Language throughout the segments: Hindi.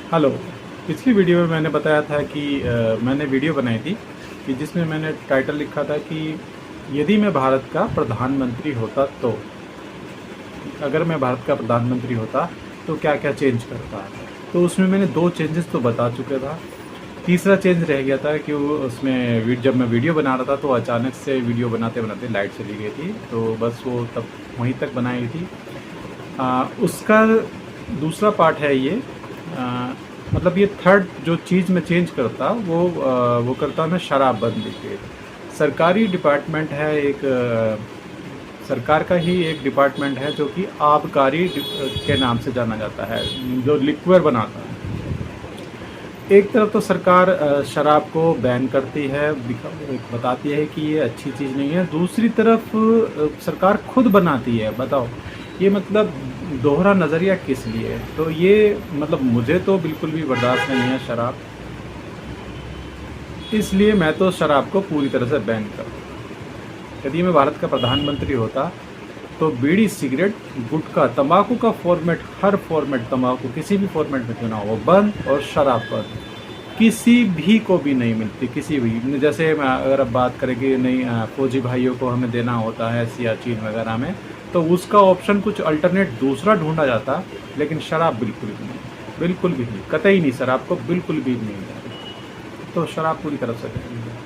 हेलो। पिछली वीडियो में मैंने बताया था कि मैंने वीडियो बनाई थी कि जिसमें मैंने टाइटल लिखा था कि यदि मैं भारत का प्रधानमंत्री होता तो, अगर मैं भारत का प्रधानमंत्री होता तो क्या क्या चेंज करता। तो उसमें मैंने 2 चेंजेस तो बता चुका था। तीसरा चेंज रह गया था कि वो उसमें जब मैं वीडियो बना रहा था तो अचानक से वीडियो बनाते बनाते लाइट चली गई थी, तो बस वो तब वहीं तक बनाई थी। उसका दूसरा पार्ट है ये। आ, मतलब ये थर्ड जो चीज़ मैं चेंज करता वो करता मैं शराबबंदी पे। सरकारी डिपार्टमेंट है एक, सरकार का ही एक डिपार्टमेंट है जो कि आबकारी के नाम से जाना जाता है, जो लिक्विड बनाता है। एक तरफ तो सरकार शराब को बैन करती है, बताती है कि ये अच्छी चीज़ नहीं है। दूसरी तरफ सरकार खुद बनाती है। बताओ, ये मतलब दोहरा नज़रिया किस लिए? तो ये मतलब मुझे तो बिल्कुल भी बर्दाश्त नहीं है शराब, इसलिए मैं तो शराब को पूरी तरह से बैन कर दूँ। यदि मैं भारत का प्रधानमंत्री होता तो बीड़ी, सिगरेट, गुटखा, तंबाकू का फॉर्मेट, हर फॉर्मेट तंबाकू किसी भी फॉर्मेट में क्यों ना हो, बंद, और शराब बंद। किसी भी को भी नहीं मिलती, किसी भी। जैसे अगर अब बात करें कि नहीं, फौजी भाइयों को हमें देना होता है सियाचिन वगैरह में, तो उसका ऑप्शन कुछ अल्टरनेट दूसरा ढूंढा जाता, लेकिन शराब बिल्कुल भी नहीं, बिल्कुल भी नहीं, कतई नहीं, शराब को बिल्कुल भी नहीं जा रही। तो शराब पूरी तरफ से नहीं है।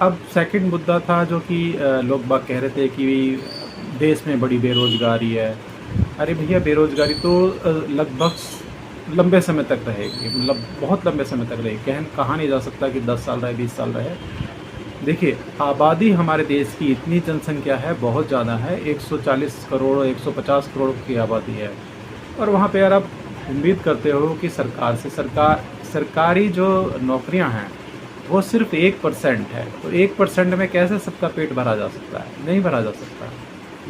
अब सेकंड मुद्दा था जो कि लोग बाग कह रहे थे कि देश में बड़ी बेरोज़गारी है। अरे भैया, बेरोज़गारी तो लगभग लंबे समय तक रहेगी, मतलब बहुत लंबे समय तक रहेगी। कहा नहीं जा सकता कि 10 साल रहे, 20 साल रहे। देखिए, आबादी हमारे देश की इतनी जनसंख्या है, बहुत ज़्यादा है, 140 करोड़ 150 करोड़ की आबादी है। और वहाँ पे यार आप उम्मीद करते हो कि सरकारी जो नौकरियाँ हैं वो सिर्फ 1% है, तो 1% में कैसे सबका पेट भरा जा सकता है? नहीं भरा जा सकता।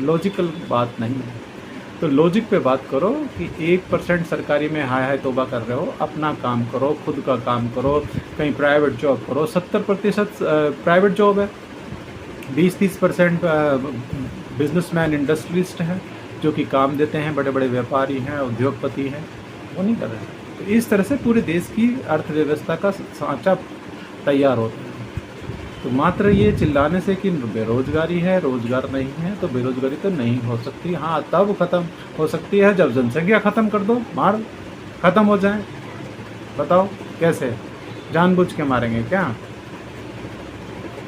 लॉजिकल बात नहीं है। तो लॉजिक पे बात करो कि 1% सरकारी में हाय हाय तौबा कर रहे हो, अपना काम करो, खुद का काम करो, कहीं प्राइवेट जॉब करो। 70% प्राइवेट जॉब है, 20-30% बिजनेसमैन, इंडस्ट्रियलिस्ट हैं जो कि काम देते हैं, बड़े बड़े व्यापारी हैं, उद्योगपति हैं, वो नहीं कर रहे हैं। तो इस तरह से पूरे देश की अर्थव्यवस्था का सांचा तैयार होता है। तो मात्र ये चिल्लाने से कि बेरोजगारी है, रोजगार नहीं है, तो बेरोजगारी तो नहीं हो सकती। हाँ, तब ख़त्म हो सकती है जब जनसंख्या ख़त्म कर दो, मार ख़त्म हो जाए। बताओ कैसे? जानबूझ के मारेंगे क्या?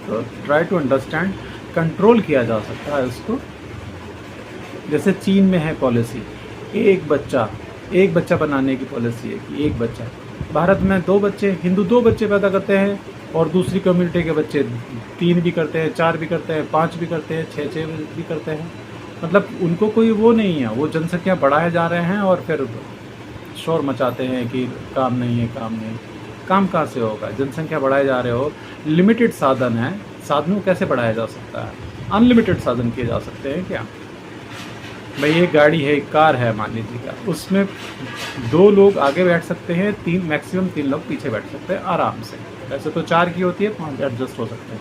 तो ट्राई टू अंडरस्टैंड। कंट्रोल किया जा सकता है उसको। जैसे चीन में है पॉलिसी, एक बच्चा बनाने की पॉलिसी है कि एक बच्चा। भारत में 2 बच्चे, हिंदू 2 बच्चे पैदा करते हैं और दूसरी कम्युनिटी के बच्चे 3 भी करते हैं, 4 भी करते हैं, 5 भी करते हैं, 6 भी करते हैं। मतलब उनको कोई वो नहीं है, वो जनसंख्या बढ़ाए जा रहे हैं और फिर शोर मचाते हैं कि काम नहीं है, काम नहीं। काम कहाँ से होगा? जनसंख्या बढ़ाए जा रहे हो, लिमिटेड साधन है, साधनों कैसे बढ़ाया जा सकता है? अनलिमिटेड साधन किए जा सकते हैं क्या? भाई, एक गाड़ी है, एक कार है मान लीजिएगा, उसमें 2 लोग आगे बैठ सकते हैं, 3 मैक्सिमम 3 लोग पीछे बैठ सकते हैं आराम से। वैसे तो 4 की होती है, 5 एडजस्ट हो सकते हैं।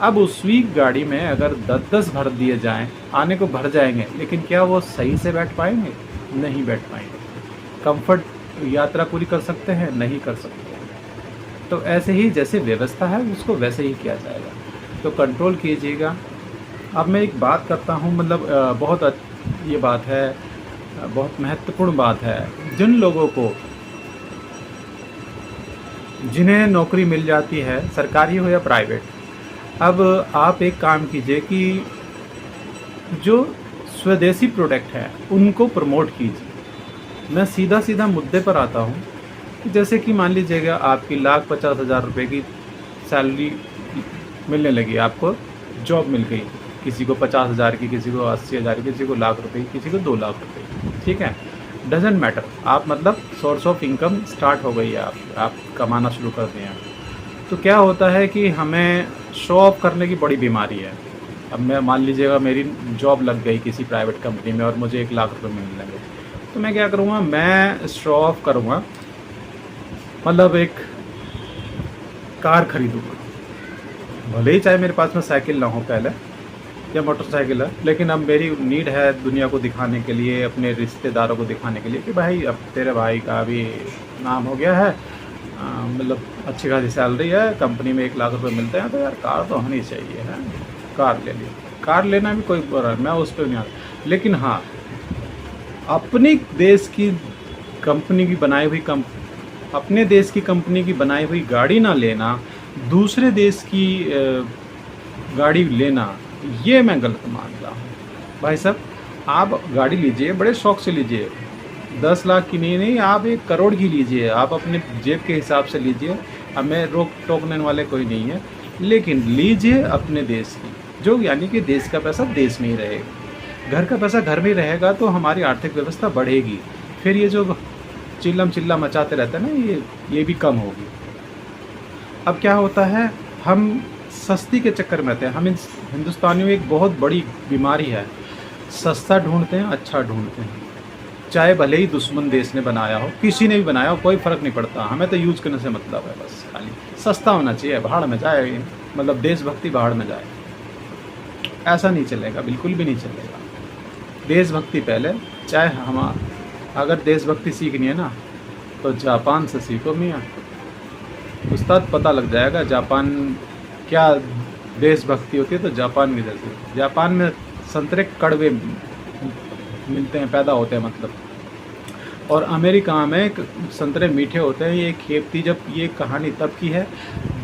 अब उसी गाड़ी में अगर 10-10 भर दिए जाएं, आने को भर जाएंगे, लेकिन क्या वो सही से बैठ पाएंगे? नहीं बैठ पाएंगे। कंफर्ट यात्रा पूरी कर सकते हैं? नहीं कर सकते। तो ऐसे ही जैसे व्यवस्था है उसको वैसे ही किया जाएगा। तो कंट्रोल कीजिएगा। अब मैं एक बात करता हूँ, मतलब ये बात है, बहुत महत्वपूर्ण बात है। जिन लोगों को, जिन्हें नौकरी मिल जाती है, सरकारी हो या प्राइवेट, अब आप एक काम कीजिए कि जो स्वदेशी प्रोडक्ट है उनको प्रमोट कीजिए। मैं सीधा सीधा मुद्दे पर आता हूँ कि जैसे कि मान लीजिएगा आपकी 1,50,000 रुपये की सैलरी मिलने लगी, आपको जॉब मिल गई, किसी को 50,000 की, किसी को 80,000 की, किसी को लाख रुपए की, किसी को 2 लाख रुपए की, ठीक है? Doesn't matter. आप मतलब सोर्स ऑफ इनकम स्टार्ट हो गई है, आप कमाना शुरू कर दिए हैं। तो क्या होता है कि हमें शो ऑफ करने की बड़ी बीमारी है। अब मैं मान लीजिएगा मेरी जॉब लग गई किसी प्राइवेट कंपनी में और मुझे 1 लाख रुपए मिलने लगे, तो मैं क्या करूँगा? मैं शो ऑफ करूँगा, मतलब एक कार खरीदूँगा, भले ही चाहे मेरे पास में साइकिल ना हो पहले, या मोटरसाइकिल है, लेकिन अब मेरी नीड है दुनिया को दिखाने के लिए, अपने रिश्तेदारों को दिखाने के लिए कि भाई अब तेरे भाई का भी नाम हो गया है, मतलब अच्छी खासी सैलरी है, कंपनी में 1 लाख रुपए मिलते हैं, तो यार कार तो होनी चाहिए है, कार ले ली। कार लेना भी कोई बुरा, मैं उस पर नहीं आता, लेकिन हाँ अपनी देश की कंपनी की बनाई हुई अपने देश की कंपनी की बनाई हुई गाड़ी ना लेना, दूसरे देश की गाड़ी लेना, ये मैं गलत मानता हूँ। भाई साहब आप गाड़ी लीजिए, बड़े शौक से लीजिए, 10 लाख की नहीं, आप 1 करोड़ की लीजिए, आप अपने जेब के हिसाब से लीजिए, हमें रोक टोकने वाले कोई नहीं है, लेकिन लीजिए अपने देश की, जो यानी कि देश का पैसा देश में ही रहेगा, घर का पैसा घर में ही रहेगा, तो हमारी आर्थिक व्यवस्था बढ़ेगी। फिर ये जो चिल्ला मचाते रहते हैं ना, ये भी कम होगी। अब क्या होता है, हम सस्ती के चक्कर में आते हैं। हम हिंदुस्तानियों में एक बहुत बड़ी बीमारी है, सस्ता ढूंढते हैं, अच्छा ढूंढते हैं, चाहे भले ही दुश्मन देश ने बनाया हो, किसी ने भी बनाया हो, कोई फ़र्क नहीं पड़ता, हमें तो यूज़ करने से मतलब है, बस खाली सस्ता होना चाहिए, भाड़ में जाए, मतलब देशभक्ति भाड़ में जाए। ऐसा नहीं चलेगा, बिल्कुल भी नहीं चलेगा। देशभक्ति पहले, चाहे हम अगर देशभक्ति सीखनी है ना तो जापान से सीखो मियाँ, उस्ताद पता लग जाएगा जापान क्या देशभक्ति होती है, तो जापान की जैसे। जापान में संतरे कड़वे मिलते हैं, पैदा होते हैं मतलब, और अमेरिका में संतरे मीठे होते हैं। ये खेपती, जब ये कहानी तब की है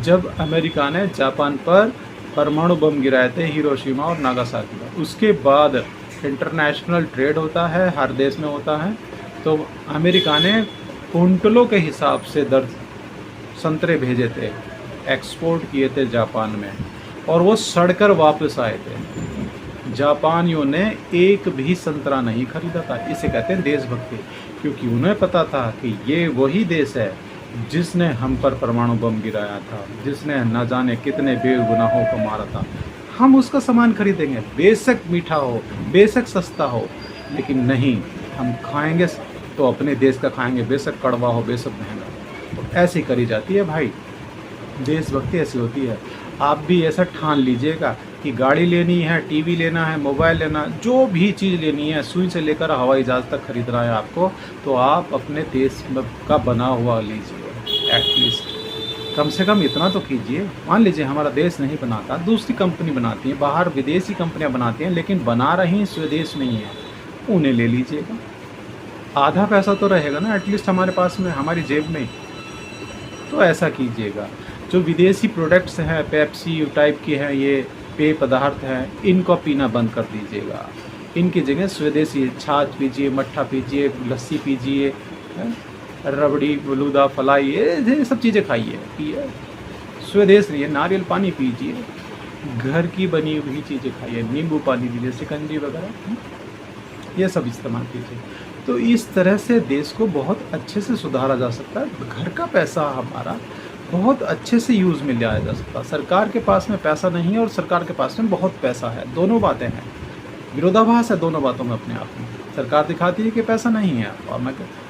जब अमेरिका ने जापान पर परमाणु बम गिराए थे, हिरोशिमा और नागासाकी पर। उसके बाद इंटरनेशनल ट्रेड होता है, हर देश में होता है, तो अमेरिका ने कुंटलों के हिसाब से दर्ज संतरे भेजे थे, एक्सपोर्ट किए थे जापान में, और वो सड़कर वापस आए थे। जापानियों ने एक भी संतरा नहीं खरीदा था। इसे कहते हैं देशभक्ति, क्योंकि उन्हें पता था कि ये वही देश है जिसने हम पर परमाणु बम गिराया था, जिसने न जाने कितने बेगुनाहों को मारा था। हम उसका सामान खरीदेंगे, बेशक मीठा हो, बेशक सस्ता हो, लेकिन नहीं, हम खाएंगे तो अपने देश का खाएंगे, बेशक कड़वा हो, बेशक महंगा हो। तो ऐसी करी जाती है भाई, देशभक्ति ऐसी होती है। आप भी ऐसा ठान लीजिएगा कि गाड़ी लेनी है, टीवी लेना है, मोबाइल लेना, जो भी चीज़ लेनी है, सुई से लेकर हवाई जहाज़ तक खरीदना है आपको, तो आप अपने देश का बना हुआ लीजिए। एटलीस्ट कम से कम इतना तो कीजिए। मान लीजिए हमारा देश नहीं बनाता, दूसरी कंपनी बनाती है, बाहर विदेशी कंपनियां बनाती हैं, लेकिन बना रही स्वदेश नहीं है, उन्हें ले लीजिएगा। आधा पैसा तो रहेगा ना एटलीस्ट हमारे पास में, हमारी जेब में। तो ऐसा कीजिएगा। जो विदेशी प्रोडक्ट्स हैं, पेप्सी टाइप की हैं, ये पेय पदार्थ हैं, इनको पीना बंद कर दीजिएगा। इनकी जगह स्वदेशी छाछ पीजिए, मट्ठा पीजिए, लस्सी पीजिए, रबड़ी, बलूदा, फलाई, ये सब चीज़ें खाइए, पिए। स्वदेश नहीं है, नारियल पानी पीजिए, घर की बनी हुई चीज़ें खाइए, नींबू पानी पीजिए, शिकंजी वगैरह, ये सब इस्तेमाल कीजिए। तो इस तरह से देश को बहुत अच्छे से सुधारा जा सकता है। घर का पैसा हमारा बहुत अच्छे से यूज़ में लिया जा सकता है। सरकार के पास में पैसा नहीं है और सरकार के पास में बहुत पैसा है, दोनों बातें हैं, विरोधाभास है दोनों बातों में अपने आप में। सरकार दिखाती है कि पैसा नहीं है,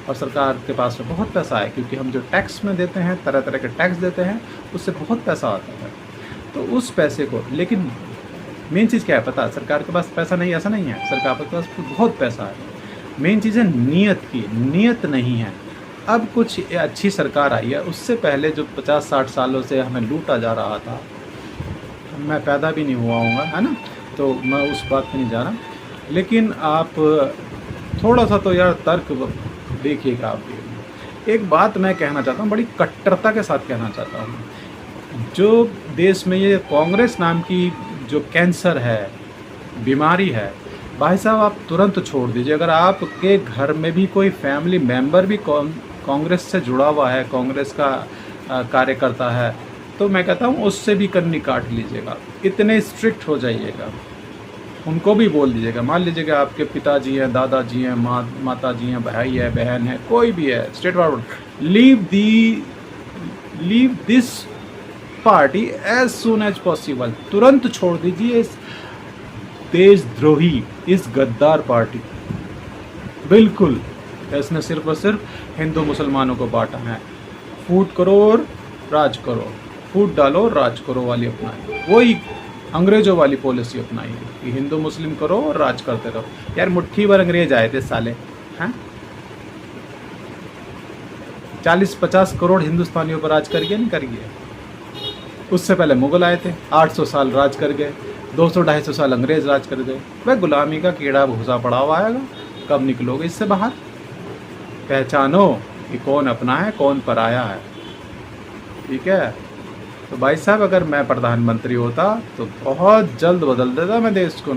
और सरकार के पास में बहुत पैसा है, क्योंकि हम जो टैक्स में देते हैं, तरह तरह के टैक्स देते हैं, उससे बहुत पैसा आता है। तो उस पैसे को, लेकिन मेन चीज़ क्या है पता है, सरकार के पास पैसा नहीं, ऐसा नहीं है, सरकार के पास बहुत पैसा है। मेन चीज़ है नीयत की, नीयत नहीं है। अब कुछ अच्छी सरकार आई है, उससे पहले जो 50-60 सालों से हमें लूटा जा रहा था, मैं पैदा भी नहीं हुआ हूँगा, है ना, तो मैं उस बात पे नहीं जा रहा, लेकिन आप थोड़ा सा तो यार तर्क देखिएगा। आप भी एक बात मैं कहना चाहता हूँ, बड़ी कट्टरता के साथ कहना चाहता हूँ। जो देश में ये कांग्रेस नाम की जो कैंसर है, बीमारी है, भाई साहब आप तुरंत छोड़ दीजिए। अगर आपके घर में भी कोई फैमिली मेम्बर भी कांग्रेस से जुड़ा हुआ है, कांग्रेस का कार्यकर्ता है, तो मैं कहता हूँ उससे भी कन्नी काट लीजिएगा, इतने स्ट्रिक्ट हो जाइएगा। उनको भी बोल दीजिएगा, मान लीजिएगा आपके पिताजी हैं, दादाजी हैं, माता जी हैं, भाई है, बहन है, कोई भी है, straight forward, leave this party as soon as possible. तुरंत छोड़ दीजिए इस देशद्रोही, इस गद्दार पार्टी। बिल्कुल, इसने सिर्फ और सिर्फ हिंदू मुसलमानों को बांटा है। फूट करो और राज करो, फूट डालो और राज करो वाली अपनाई, वही अंग्रेजों वाली पॉलिसी अपनाई है कि हिंदू मुस्लिम करो और राज करते रहो। यार मुट्ठी भर अंग्रेज आए थे साले, हैं 40-50 करोड़ हिंदुस्तानियों पर राज कर गए, नहीं कर गए। उससे पहले मुगल आए थे, 800 साल राज कर गए, 200-250 साल अंग्रेज राज कर गए। वह गुलामी का कीड़ा घुसा पड़ा हुआ आएगा, कब निकलोगे इससे बाहर? पहचानो कि कौन अपना है कौन पराया है, ठीक है। तो भाई साहब अगर मैं प्रधानमंत्री होता तो बहुत जल्द बदल देता मैं देश को,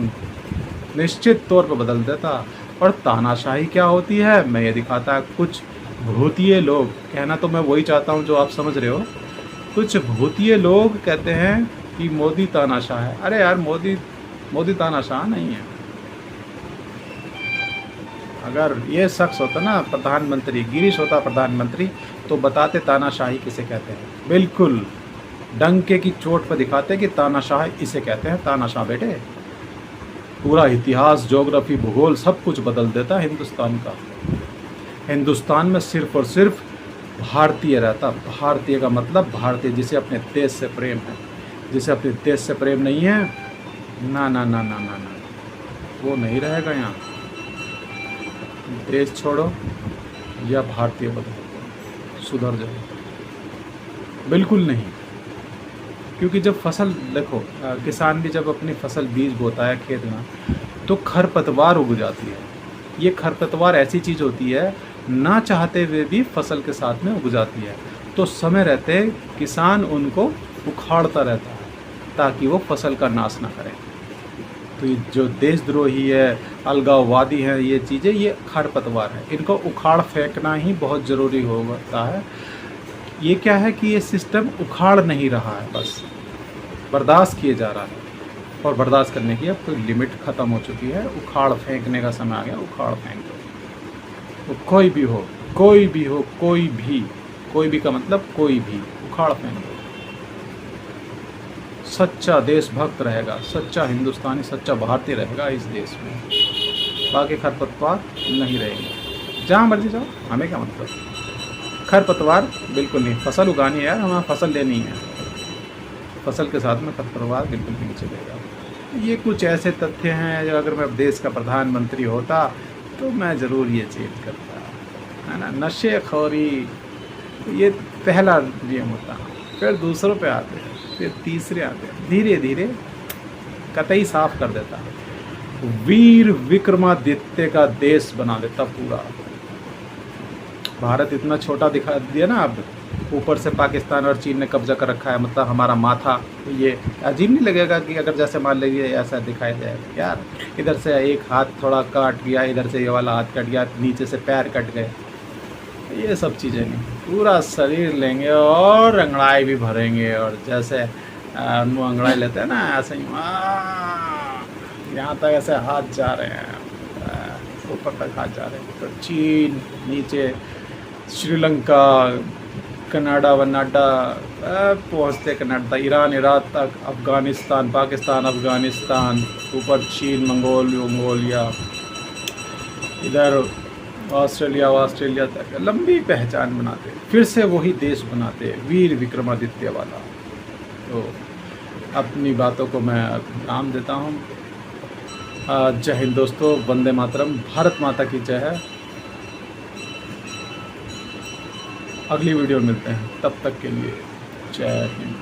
निश्चित तौर पर बदल देता। और तानाशाही क्या होती है मैं ये दिखाता। कुछ भूतिए लोग, कहना तो मैं वही चाहता हूँ जो आप समझ रहे हो, कुछ भूतिए लोग कहते हैं कि मोदी तानाशाह है। अरे यार मोदी तानाशाह नहीं है। अगर ये शख्स होता ना प्रधानमंत्री, गिरीश होता प्रधानमंत्री, तो बताते तानाशाही किसे कहते हैं, बिल्कुल डंके की चोट पर दिखाते कि तानाशाह इसे कहते हैं। तानाशाह बेटे पूरा इतिहास, ज्योग्राफी, भूगोल सब कुछ बदल देता हिंदुस्तान का। हिंदुस्तान में सिर्फ और सिर्फ भारतीय रहता। भारतीय का मतलब भारतीय, जिसे अपने देश से प्रेम है। जिसे अपने देश से प्रेम नहीं है, ना ना ना ना ना ना, वो नहीं रहेगा यहाँ। देश छोड़ो या भारतीय बदलो, सुधर जाओ। बिल्कुल नहीं, क्योंकि जब फसल देखो, किसान भी जब अपनी फसल बीज बोता है खेत में, तो खरपतवार उग जाती है। ये खरपतवार ऐसी चीज़ होती है ना चाहते हुए भी फसल के साथ में उग जाती है। तो समय रहते किसान उनको उखाड़ता रहता है ताकि वो फसल का नाश ना करें। तो ये जो देशद्रोही है, अलगाववादी हैं, ये चीज़ें, ये खरपतवार है, इनको उखाड़ फेंकना ही बहुत ज़रूरी होता है। ये क्या है कि ये सिस्टम उखाड़ नहीं रहा है, बस बर्दाश्त किए जा रहा है। और बर्दाश्त करने की अब तो लिमिट ख़त्म हो चुकी है। उखाड़ फेंकने का समय आ गया, उखाड़ फेंक दो। तो कोई भी हो, कोई भी हो, कोई भी का मतलब कोई भी, उखाड़ फेंक दो। सच्चा देशभक्त रहेगा, सच्चा हिंदुस्तानी, सच्चा भारतीय रहेगा इस देश में। बाकी खरपतवार नहीं रहेंगे, जहाँ मर्जी जाओ, हमें क्या मतलब। खरपतवार बिल्कुल नहीं, फसल उगानी है यार, हमें फसल लेनी है। फसल के साथ में खरपतवार बिल्कुल नहीं चलेगा। ये कुछ ऐसे तथ्य हैं जो अगर मैं देश का प्रधानमंत्री होता तो मैं ज़रूर ये चेंज करता, है ना। नशे खोरी ये पहला नियम होता, फिर दूसरों पे आते हैं, फिर तीसरे आते हैं, धीरे धीरे कतई साफ कर देता। वीर विक्रमादित्य का देश बना देता पूरा। भारत इतना छोटा दिखा दिया ना, अब ऊपर से पाकिस्तान और चीन ने कब्जा कर रखा है। मतलब हमारा माथा, ये अजीब नहीं लगेगा कि अगर जैसे मान लीजिए ऐसा दिखाई दे यार, इधर से एक हाथ थोड़ा काट गया, इधर से ये वाला हाथ कट गया, नीचे से पैर कट गए, ये सब चीज़ें नहीं। पूरा शरीर लेंगे और अंगड़ाई भी भरेंगे, और जैसे मुँह अंगड़ाई लेते हैं ना, ऐसे ही यहाँ तक ऐसे हाथ जा रहे हैं, ऊपर तक हाथ जा रहे हैं। तो चीन, नीचे श्रीलंका, कनाडा वनाडा, पहुँचते कनाडा, ईरान, इराक तक, अफ़गानिस्तान, पाकिस्तान, अफ़गानिस्तान, ऊपर चीन, मंगोलिया, इधर ऑस्ट्रेलिया तक लंबी पहचान बनाते, फिर से वही देश बनाते, वीर विक्रमादित्य वाला। तो अपनी बातों को मैं नाम देता हूँ। जय हिंद दोस्तों, वंदे मातरम, भारत माता की जय है। अगली वीडियो में मिलते हैं, तब तक के लिए जय हिंद।